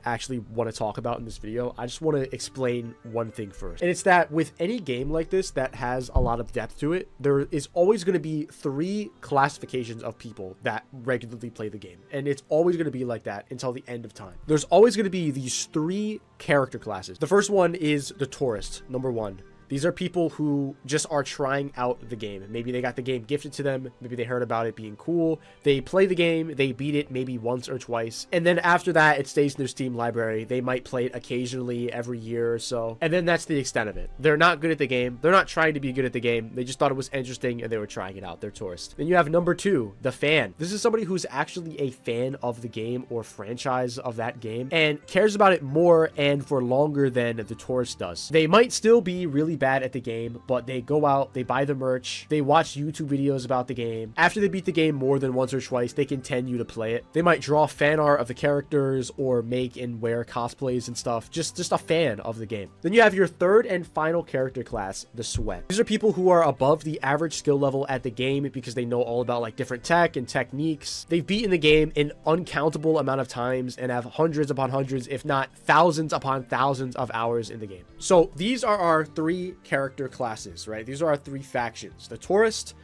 actually want to talk about in this video. I just want to explain one thing first, and it's that with any game like this that has a lot of depth to it, there is always going to be 3 classifications of people that regularly play the game, and it's always going to be like that until the end of time. There's always going to be these 3 character classes. The first one is the tourist, number 1. These are people who just are trying out the game. Maybe they got the game gifted to them. Maybe they heard about it being cool. They play the game. They beat it maybe once or twice. And then after that, it stays in their Steam library. They might play it occasionally every year or so. And then that's the extent of it. They're not good at the game. They're not trying to be good at the game. They just thought it was interesting and they were trying it out. They're tourists. Then you have number 2, the fan. This is somebody who's actually a fan of the game or franchise of that game and cares about it more and for longer than the tourist does. They might still be really bad at the game, but they go out, they buy the merch, they watch YouTube videos about the game. After they beat the game more than once or twice, they continue to play it. They might draw fan art of the characters or make and wear cosplays and stuff. Just a fan of the game. Then you have your third and final character class, the sweat. These are people who are above the average skill level at the game because they know all about like different tech and techniques. They've beaten the game an uncountable amount of times and have hundreds upon hundreds, if not thousands upon thousands of hours in the game. So these are our 3 character classes, right? These are our 3 factions: the tourist,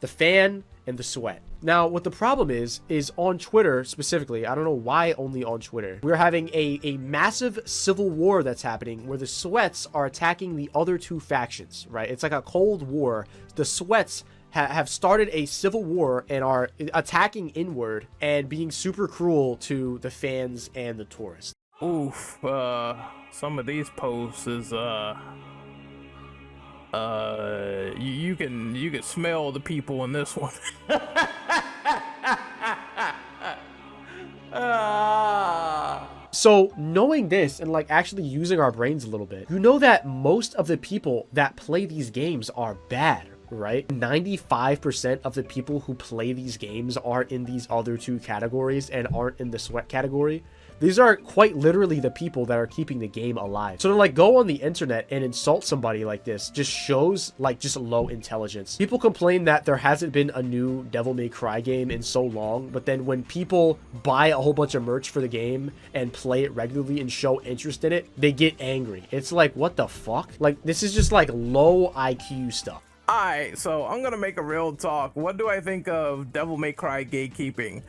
the fan, and the sweat. Now, what the problem is on Twitter specifically, I don't know why only on Twitter, we're having a massive civil war that's happening where the sweats are attacking the other 2 factions, right? It's like a cold war. The sweats have started a civil war and are attacking inward and being super cruel to the fans and the tourists. Oof, some of these posts is you can smell the people in this one. So knowing this and like actually using our brains a little bit, you know that most of the people that play these games are bad, right? 95% of the people who play these games are in these other 2 categories and aren't in the sweat category. These are quite literally the people that are keeping the game alive. So to like go on the internet and insult somebody like this just shows like just low intelligence. People complain that there hasn't been a new Devil May Cry game in so long, but then when people buy a whole bunch of merch for the game and play it regularly and show interest in it, they get angry. It's like, what the fuck? Like, this is just like low IQ stuff. Alright, so I'm gonna make a real talk. What do I think of Devil May Cry gatekeeping?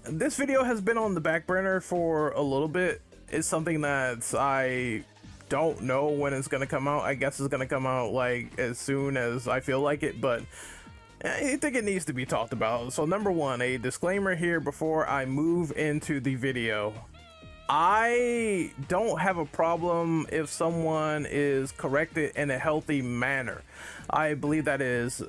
This video has been on the back burner for a little bit. It's something that I don't know when it's gonna come out. I guess it's gonna come out like as soon as I feel like it, but I think it needs to be talked about. So number 1, a disclaimer here before I move into the video. I don't have a problem if someone is corrected in a healthy manner. I believe that is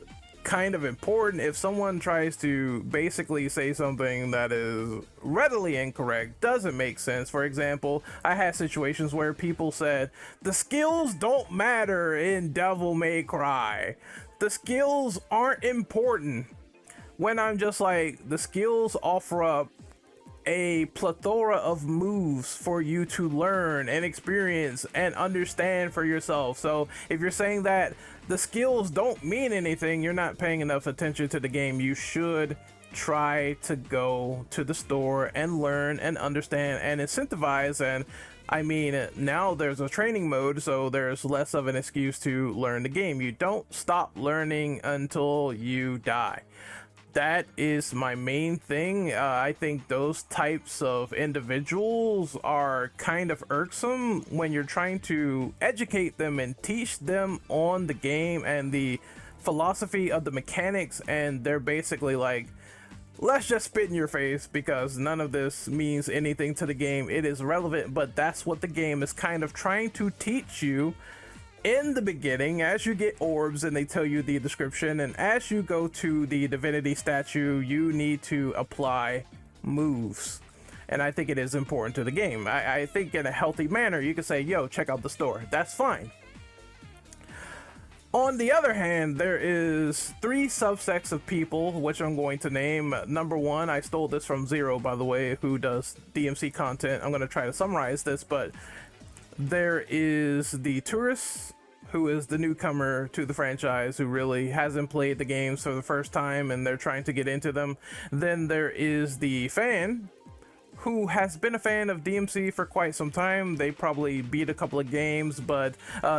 kind of important. If someone tries to basically say something that is readily incorrect, doesn't make sense. For example, I had situations where people said the skills don't matter in Devil May Cry. The skills aren't important. When I'm just like, the skills offer up a plethora of moves for you to learn and experience and understand for yourself. So if you're saying that the skills don't mean anything, you're not paying enough attention to the game. You should try to go to the store and learn and understand and incentivize. And I mean, now there's a training mode, so there's less of an excuse to learn the game. You don't stop learning until you die. That is my main thing. I think those types of individuals are kind of irksome when you're trying to educate them and teach them on the game and the philosophy of the mechanics, and they're basically like, let's just spit in your face because none of this means anything to the game. It is relevant, but that's what the game is kind of trying to teach you in the beginning, as you get orbs and they tell you the description, and as you go to the divinity statue, you need to apply moves. And I think it is important to the game. I think in a healthy manner, you can say, yo, check out the store. That's fine. On the other hand, there is 3 subsects of people, which I'm going to name. Number 1, I stole this from Zero, by the way, who does DMC content. I'm going to try to summarize this, but there is the tourist, who is the newcomer to the franchise, who really hasn't played the games for the first time and they're trying to get into them. Then there is the fan, who has been a fan of DMC for quite some time. They probably beat a couple of games, but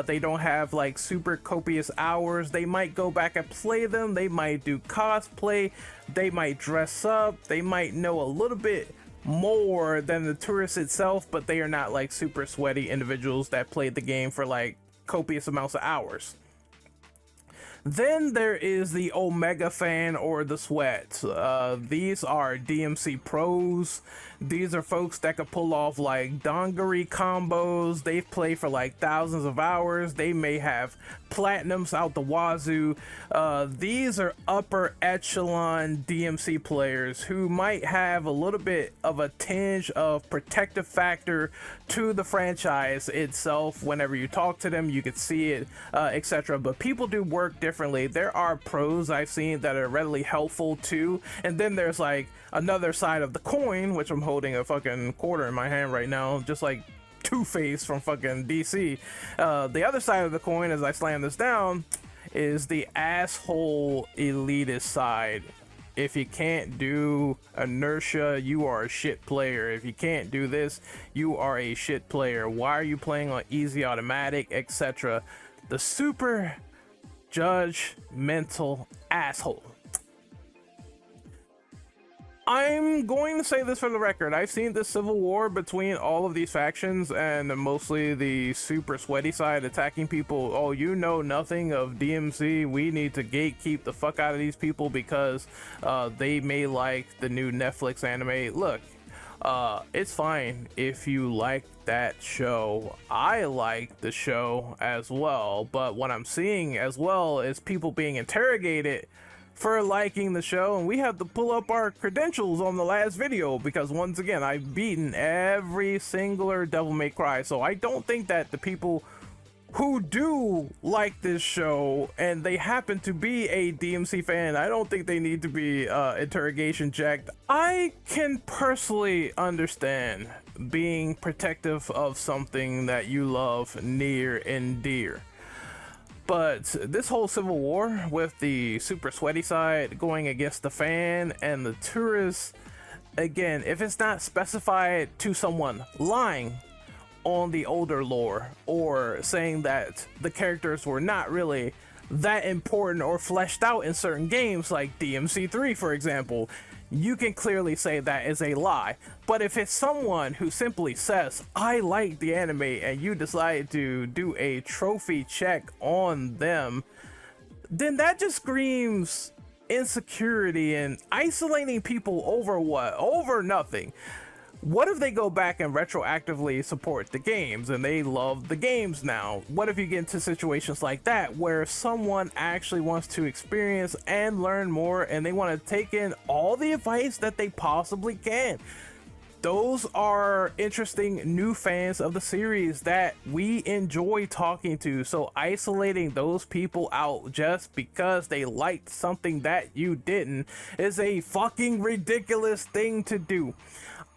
they don't have like super copious hours. They might go back and play them. They might do cosplay. They might dress up. They might know a little bit more than the tourist itself, but they are not like super sweaty individuals that played the game for like copious amounts of hours. Then there is the Omega fan or the sweats. These are DMC pros. These are folks that could pull off like dongery combos. They've played for like thousands of hours. They may have platinums out the wazoo. These are upper echelon DMC players who might have a little bit of a tinge of protective factor to the franchise itself. Whenever you talk to them, you could see it, etc. But people do work differently. There are pros I've seen that are readily helpful too, and then there's like another side of the coin, which I'm holding a fucking quarter in my hand right now, just like Two-Face from fucking DC. The other side of the coin, as I slam this down, is the asshole elitist side. If you can't do inertia, you are a shit player. If you can't do this, you are a shit player. Why are you playing on easy automatic, etc.? The super judgmental asshole. I'm going to say this for the record. I've seen the civil war between all of these factions, and mostly the super sweaty side attacking people. Oh, you know nothing of DMC. We need to gatekeep the fuck out of these people because they may like the new Netflix anime. Look, it's fine if you like that show. I like the show as well, but what I'm seeing as well is people being interrogated for liking the show, and we have to pull up our credentials on the last video because once again I've beaten every singular Devil May Cry. So I don't think that the people who do like this show and they happen to be a DMC fan, I don't think they need to be interrogation checked. I can personally understand being protective of something that you love near and dear. But this whole civil war with the super sweaty side going against the fan and the tourists, again, if it's not specified to someone lying on the older lore or saying that the characters were not really that important or fleshed out in certain games like DMC3 for example, you can clearly say that is a lie. But if it's someone who simply says, I like the anime, and you decide to do a trophy check on them, then that just screams insecurity and isolating people over what? Over nothing. What if they go back and retroactively support the games and they love the games now? What if you get into situations like that where someone actually wants to experience and learn more and they want to take in all the advice that they possibly can? Those are interesting new fans of the series that we enjoy talking to. So isolating those people out just because they liked something that you didn't is a fucking ridiculous thing to do.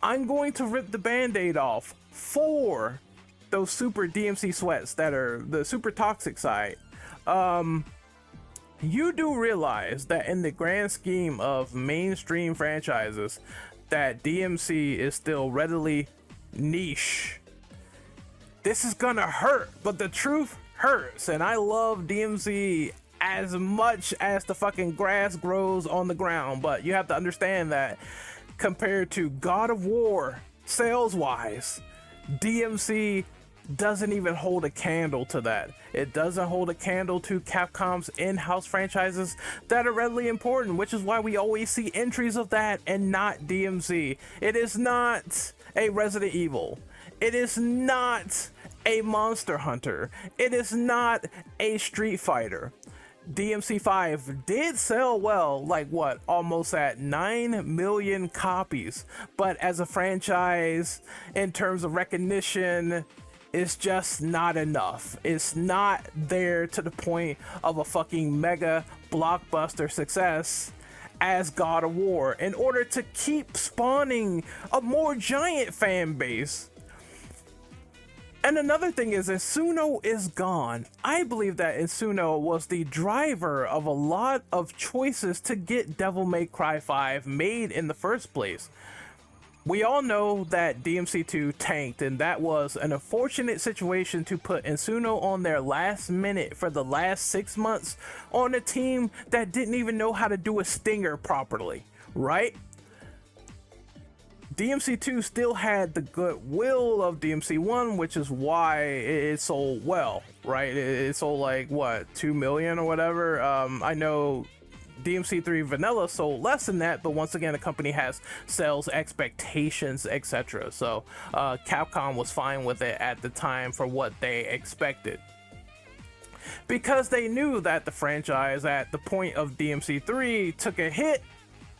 I'm going to rip the band-aid off for those super DMC sweats that are the super toxic side. You do realize that in the grand scheme of mainstream franchises, that DMC is still readily niche. This is gonna hurt, but the truth hurts, and I love DMC as much as the fucking grass grows on the ground, but you have to understand that compared to God of War sales wise, DMC doesn't even hold a candle to that. It doesn't hold a candle to Capcom's in-house franchises that are readily important, which is why we always see entries of that and not DMC. It is not a Resident Evil. It is not a Monster Hunter. It is not a Street Fighter. DMC 5 did sell well, like what, almost at 9 million copies, but as a franchise, in terms of recognition, it's just not enough. It's not there to the point of a fucking mega blockbuster success as God of War in order to keep spawning a more giant fan base. And another thing is, Insuno is gone. I believe that Insuno was the driver of a lot of choices to get Devil May Cry 5 made in the first place. We all know that DMC2 tanked, and that was an unfortunate situation to put Insuno on their last minute for the last 6 months on a team that didn't even know how to do a stinger properly, right? DMC2 still had the goodwill of DMC1, which is why it sold well, right? It sold like, what, 2 million or whatever? I know DMC3 Vanilla sold less than that, but once again, the company has sales expectations, etc. So Capcom was fine with it at the time for what they expected, because they knew that the franchise at the point of DMC3 took a hit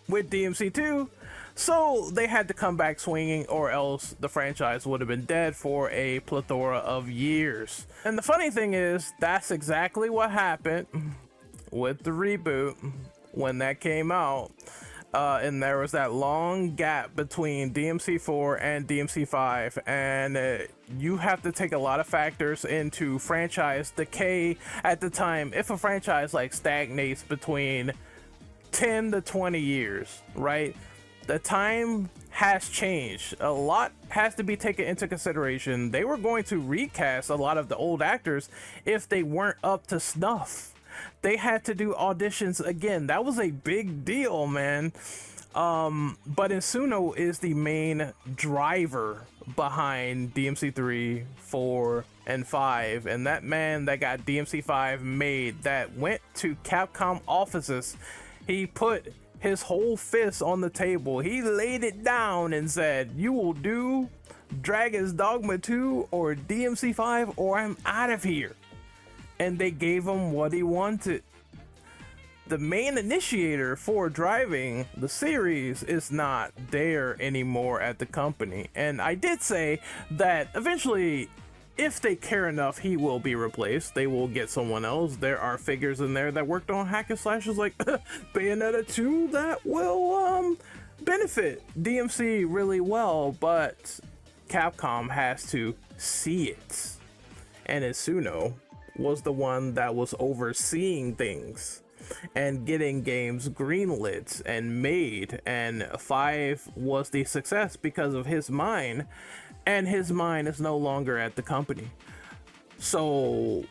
with DMC2, so they had to come back swinging, or else the franchise would have been dead for a plethora of years. And the funny thing is, that's exactly what happened with the reboot when that came out, and there was that long gap between DMC4 and DMC5, and you have to take a lot of factors into franchise decay at the time. If a franchise like stagnates between 10 to 20 years, right, the time has changed. A lot has to be taken into consideration. They were going to recast a lot of the old actors if they weren't up to snuff. They had to do auditions again. That was a big deal, man. But Insuno is the main driver behind DMC3, 4, and 5. And that man that got DMC5 made, that went to Capcom offices, he put his whole fist on the table. He laid it down and said, "You will do Dragon's Dogma 2 or DMC5 or I'm out of here." And they gave him what he wanted. The main initiator for driving the series is not there anymore at the company. And I did say that eventually, if they care enough, he will be replaced. They will get someone else. There are figures in there that worked on hack and slashes like Bayonetta 2 that will benefit DMC really well, but Capcom has to see it. And Insuno was the one that was overseeing things and getting games greenlit and made, and 5 was the success because of his mind, and his mind is no longer at the company. So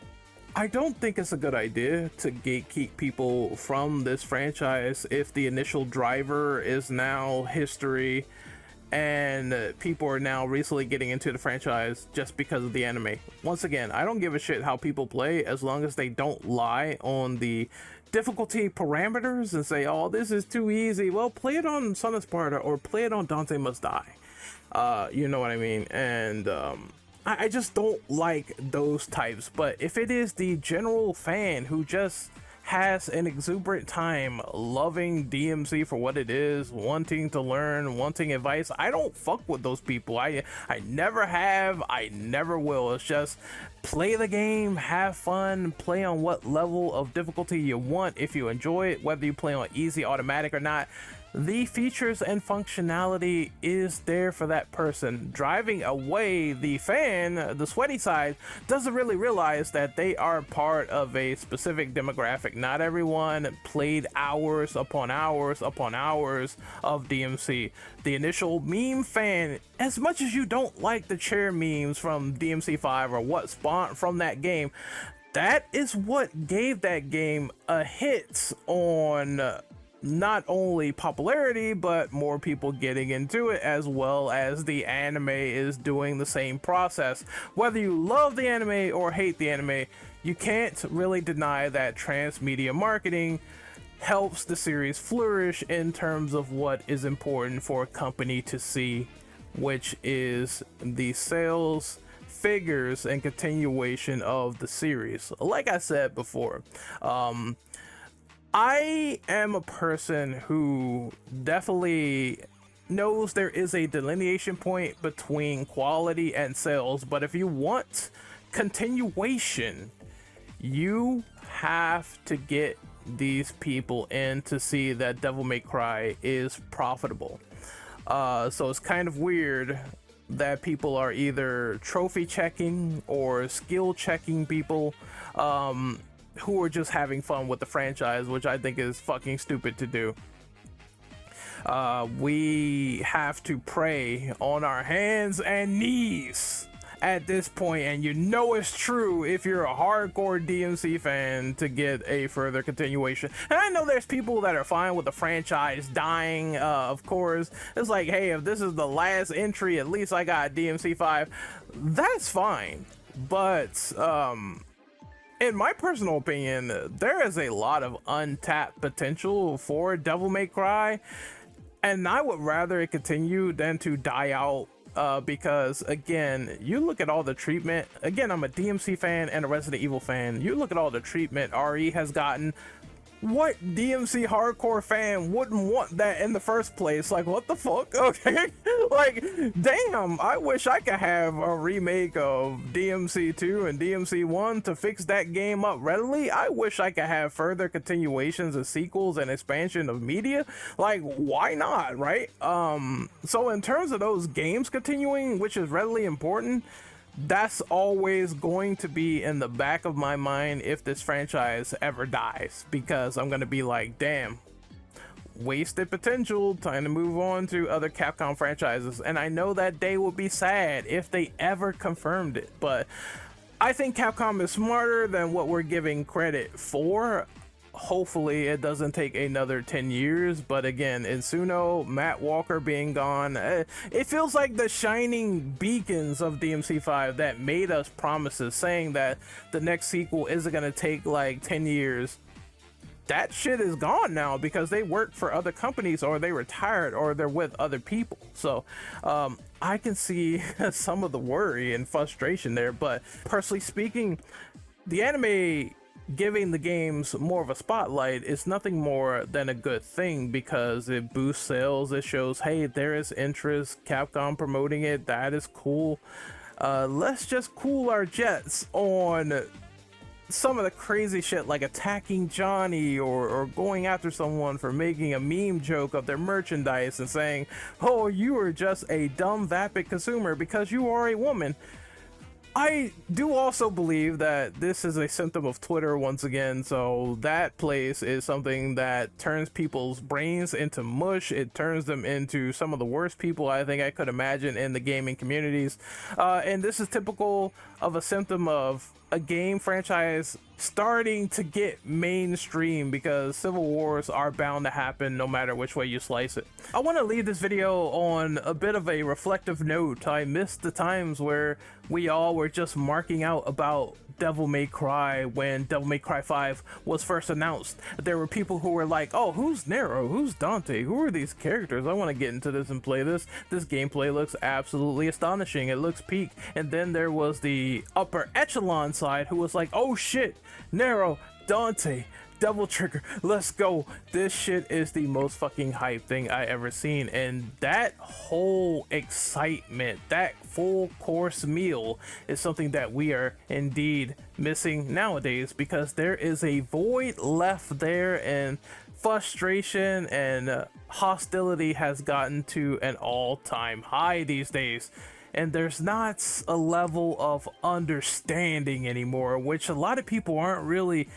I don't think it's a good idea to gatekeep people from this franchise if the initial driver is now history and people are now recently getting into the franchise just because of the anime. Once again, I don't give a shit how people play as long as they don't lie on the difficulty parameters and say, "Oh, this is too easy." Well, play it on Son of Sparta or play it on Dante Must Die. You know what I mean? And I just don't like those types. But if it is the general fan who just has an exuberant time loving DMC for what it is, wanting to learn, wanting advice, I don't fuck with those people. I never have, I never will. It's just play the game, have fun, play on what level of difficulty you want. If you enjoy it, whether you play on easy, automatic or not, the features and functionality is there for that person. Driving away the fan, the sweaty side, doesn't really realize that they are part of a specific demographic. Not everyone played hours upon hours upon hours of DMC. The initial meme fan, as much as you don't like the chair memes from DMC5 or what spawned from that game, that is what gave that game a hit on not only popularity, but more people getting into it, as well as the anime is doing the same process. Whether you love the anime or hate the anime, you can't really deny that transmedia marketing helps the series flourish in terms of what is important for a company to see, which is the sales figures and continuation of the series. Like I said before, I am a person who definitely knows there is a delineation point between quality and sales, but if you want continuation, you have to get these people in to see that Devil May Cry is profitable. So it's kind of weird that people are either trophy checking or skill checking people who are just having fun with the franchise, which I think is fucking stupid to do. We have to pray on our hands and knees at this point, and you know it's true if you're a hardcore DMC fan, to get a further continuation. And I know there's people that are fine with the franchise dying. Of course, it's like, hey, if this is the last entry, at least I got DMC 5. That's fine. But in my personal opinion, there is a lot of untapped potential for Devil May Cry, and I would rather it continue than to die out. Because again, you look at all the treatment. Again, I'm a DMC fan and a Resident Evil fan. You look at all the treatment RE has gotten. What DMC hardcore fan wouldn't want that in the first place? Like, what the fuck? Okay, like, damn, I wish I could have a remake of DMC 2 and DMC 1 to fix that game up readily. I wish I could have further continuations and sequels and expansion of media. Like, why not, right? So in terms of those games continuing, which is readily important, that's always going to be in the back of my mind if this franchise ever dies, because I'm gonna be like, damn, wasted potential, time to move on to other Capcom franchises. And I know that day would be sad if they ever confirmed it, but I think Capcom is smarter than what we're giving credit for. Hopefully it doesn't take another 10 years, but again, Insuno, Matt Walker being gone, it feels like the shining beacons of DMC 5 that made us promises saying that the next sequel isn't going to take like 10 years. That shit is gone now because they work for other companies, or they retired, or they're with other people. So I can see some of the worry and frustration there, but personally speaking, the anime giving the games more of a spotlight is nothing more than a good thing, because it boosts sales. It shows, hey, there is interest, Capcom promoting it, that is cool. Let's just cool our jets on some of the crazy shit like attacking Johnny, or going after someone for making a meme joke of their merchandise and saying, oh, you are just a dumb vapid consumer because you are a woman. I do also believe that this is a symptom of Twitter once again, so that place is something that turns people's brains into mush. It turns them into some of the worst people I think I could imagine in the gaming communities. And this is typical of a symptom of a game franchise starting to get mainstream, because civil wars are bound to happen no matter which way you slice it. I want to leave this video on a bit of a reflective note. I missed the times where we all were just marking out about Devil May Cry when Devil May Cry 5 was first announced. There were people who were like, oh, who's Nero? Who's Dante? Who are these characters? I want to get into this and play this. This gameplay looks absolutely astonishing. It looks peak. And then there was the upper echelon side who was like, oh shit, Nero, Dante, Devil Trigger, let's go. This shit is the most fucking hype thing I ever seen, and that whole excitement, that full course meal, is something that we are indeed missing nowadays, because there is a void left there, and frustration and hostility has gotten to an all-time high these days. And there's not a level of understanding anymore, which a lot of people aren't really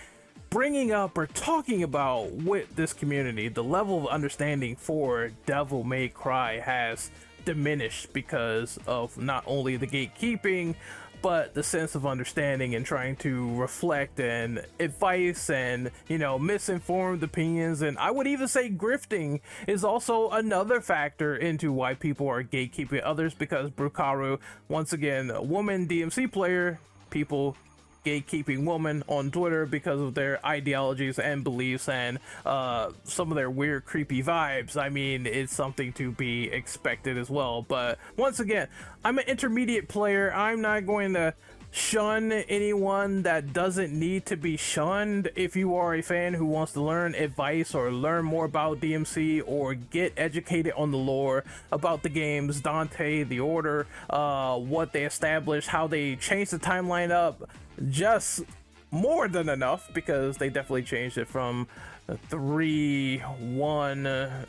bringing up or talking about with this community. The level of understanding for Devil May Cry has diminished because of not only the gatekeeping, but the sense of understanding and trying to reflect and advice and, you know, misinformed opinions. And I would even say grifting is also another factor into why people are gatekeeping others, because Brukaru, once again, a woman DMC player, people gatekeeping women on Twitter because of their ideologies and beliefs and some of their weird creepy vibes. I mean, it's something to be expected as well. But once again, I'm an intermediate player. I'm not going to shun anyone that doesn't need to be shunned. If you are a fan who wants to learn advice or learn more about DMC or get educated on the lore about the games, Dante, the Order, what they established, how they changed the timeline up, just more than enough, because they definitely changed it from 3-1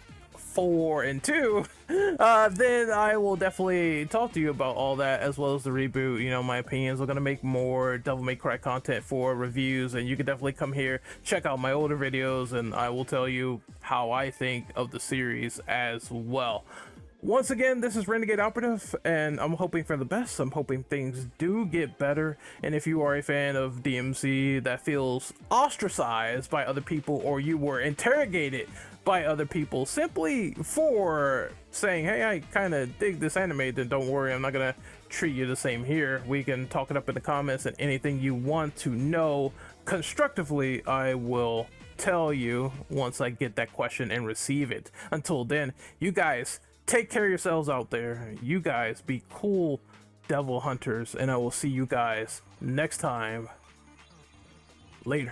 4 and 2, then I will definitely talk to you about all that, as well as the reboot, you know, my opinions. We're gonna make more Devil May Cry content for reviews, and you can definitely come here, check out my older videos, and I will tell you how I think of the series as well. Once again, this is Renegade Operative, and I'm hoping for the best. I'm hoping things do get better, and if you are a fan of DMC that feels ostracized by other people, or you were interrogated by other people simply for saying, hey, I kind of dig this anime, then don't worry, I'm not gonna treat you the same here. We can talk it up in the comments, and anything you want to know constructively, I will tell you once I get that question and receive it. Until then, you guys take care of yourselves out there. You guys be cool devil hunters, and I will see you guys next time. Later.